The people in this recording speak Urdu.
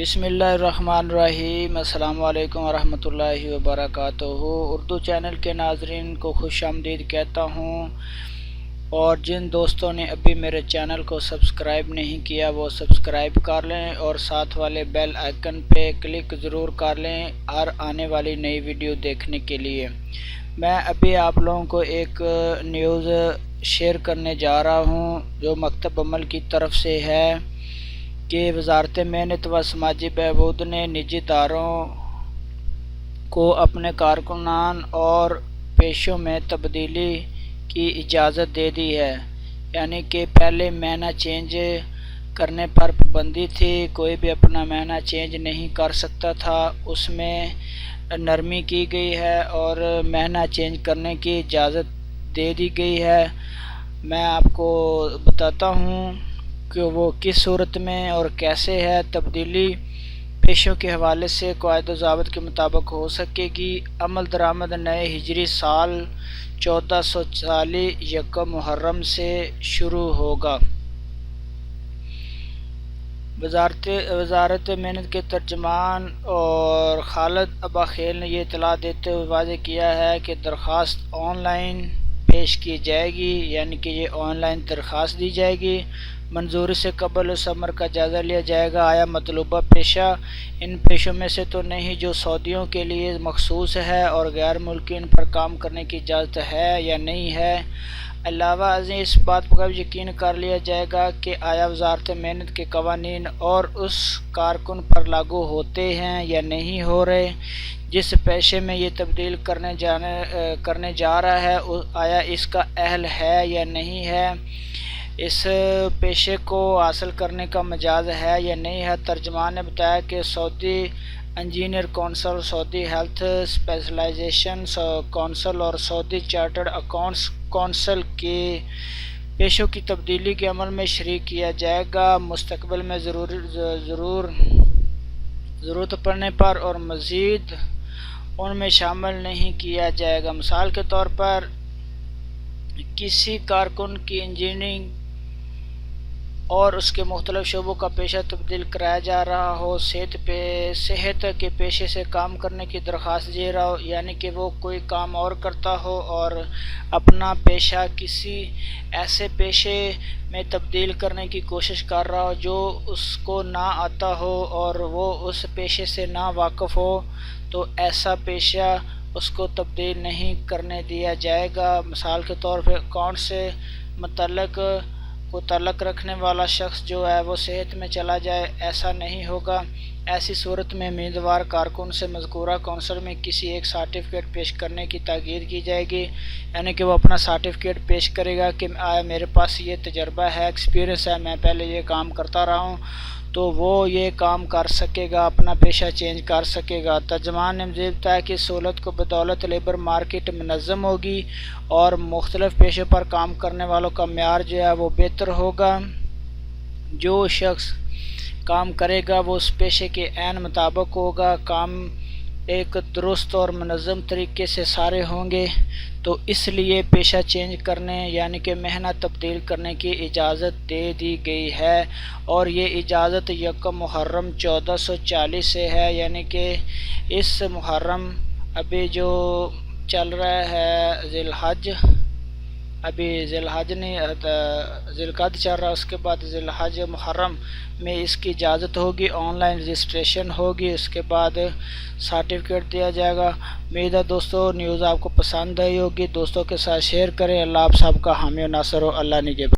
بسم اللہ الرحمن الرحیم۔ السلام علیکم ورحمۃ اللہ وبرکاتہ۔ اردو چینل کے ناظرین کو خوش آمدید کہتا ہوں، اور جن دوستوں نے ابھی میرے چینل کو سبسکرائب نہیں کیا وہ سبسکرائب کر لیں اور ساتھ والے بیل آئیکن پہ کلک ضرور کر لیں ہر آنے والی نئی ویڈیو دیکھنے کے لیے۔ میں ابھی آپ لوگوں کو ایک نیوز شیئر کرنے جا رہا ہوں جو مکتب عمل کی طرف سے ہے کہ وزارت محنت و سماجی بہبود نے نجی اداروں کو اپنے کارکنان اور پیشوں میں تبدیلی کی اجازت دے دی ہے۔ یعنی کہ پہلے مہینہ چینج کرنے پر پابندی تھی، کوئی بھی اپنا مہینہ چینج نہیں کر سکتا تھا، اس میں نرمی کی گئی ہے اور مہینہ چینج کرنے کی اجازت دے دی گئی ہے۔ میں آپ کو بتاتا ہوں کہ وہ کس صورت میں اور کیسے ہے۔ تبدیلی پیشوں کے حوالے سے قواعد و ضوابط کے مطابق ہو سکے گی۔ عمل درآمد نئے ہجری سال 1440 یکم محرم سے شروع ہوگا۔ وزارت محنت کے ترجمان اور خالد اباخیل نے یہ اطلاع دیتے ہوئے واضح کیا ہے کہ درخواست آن لائن پیش کی جائے گی، یعنی کہ یہ آن لائن درخواست دی جائے گی۔ منظوری سے قبل اس امر کا جائزہ لیا جائے گا آیا مطلوبہ پیشہ ان پیشوں میں سے تو نہیں جو سعودیوں کے لیے مخصوص ہے اور غیر ملکیوں پر کام کرنے کی اجازت ہے یا نہیں ہے۔ علاوہ ازیں اس بات پر یقین کر لیا جائے گا کہ آیا وزارت محنت کے قوانین اور اس کارکن پر لاگو ہوتے ہیں یا نہیں ہو رہے جس پیشے میں یہ تبدیل کرنے جا رہا ہے، آیا اس کا اہل ہے یا نہیں ہے، اس پیشے کو حاصل کرنے کا مجاز ہے یا نہیں ہے۔ ترجمان نے بتایا کہ سعودی انجینئر کونسل، سعودی ہیلتھ اسپیشلائزیشن کونسل اور سعودی چارٹرڈ اکاؤنٹس کونسل کے پیشوں کی تبدیلی کے عمل میں شریک کیا جائے گا۔ مستقبل میں ضرورت پڑنے پر اور مزید ان میں شامل نہیں کیا جائے گا۔ مثال کے طور پر کسی کارکن کی انجینئرنگ اور اس کے مختلف شعبوں کا پیشہ تبدیل کرایا جا رہا ہو، صحت کے پیشے سے کام کرنے کی درخواست دے رہا ہو، یعنی کہ وہ کوئی کام اور کرتا ہو اور اپنا پیشہ کسی ایسے پیشے میں تبدیل کرنے کی کوشش کر رہا ہو جو اس کو نہ آتا ہو اور وہ اس پیشے سے نا واقف ہو، تو ایسا پیشہ اس کو تبدیل نہیں کرنے دیا جائے گا۔ مثال کے طور پر اکاؤنٹ سے تعلق رکھنے والا شخص جو ہے وہ صحت میں چلا جائے، ایسا نہیں ہوگا۔ ایسی صورت میں امیدوار کارکن سے مذکورہ کونسل میں کسی ایک سرٹیفکیٹ پیش کرنے کی تاکید کی جائے گی، یعنی کہ وہ اپنا سرٹیفکیٹ پیش کرے گا کہ آیا میرے پاس یہ تجربہ ہے، ایکسپیرینس ہے، میں پہلے یہ کام کرتا رہا ہوں، تو وہ یہ کام کر سکے گا، اپنا پیشہ چینج کر سکے گا۔ ترجمان نے مزید بتایا کہ سہولت کو بدولت لیبر مارکیٹ منظم ہوگی اور مختلف پیشوں پر کام کرنے والوں کا معیار جو ہے وہ بہتر ہوگا۔ جو شخص کام کرے گا وہ اس پیشے کے عین مطابق ہوگا، کام ایک درست اور منظم طریقے سے سارے ہوں گے، تو اس لیے پیشہ چینج کرنے یعنی کہ مہینہ تبدیل کرنے کی اجازت دے دی گئی ہے، اور یہ اجازت یکم محرم 1440 سے ہے، یعنی کہ اس محرم ابھی جو چل رہا ہے ذی الحج نہیں، ذی القعدہ چل رہا ہے، اس کے بعد ذی الحج محرم میں اس کی اجازت ہوگی، آن لائن رجسٹریشن ہوگی، اس کے بعد سرٹیفکیٹ دیا جائے گا۔ امید ہے دوستو نیوز آپ کو پسند آئی ہوگی، دوستوں کے ساتھ شیئر کریں۔ اللہ آپ سب کا حامی و ناصر ہو، اللہ نگہبان۔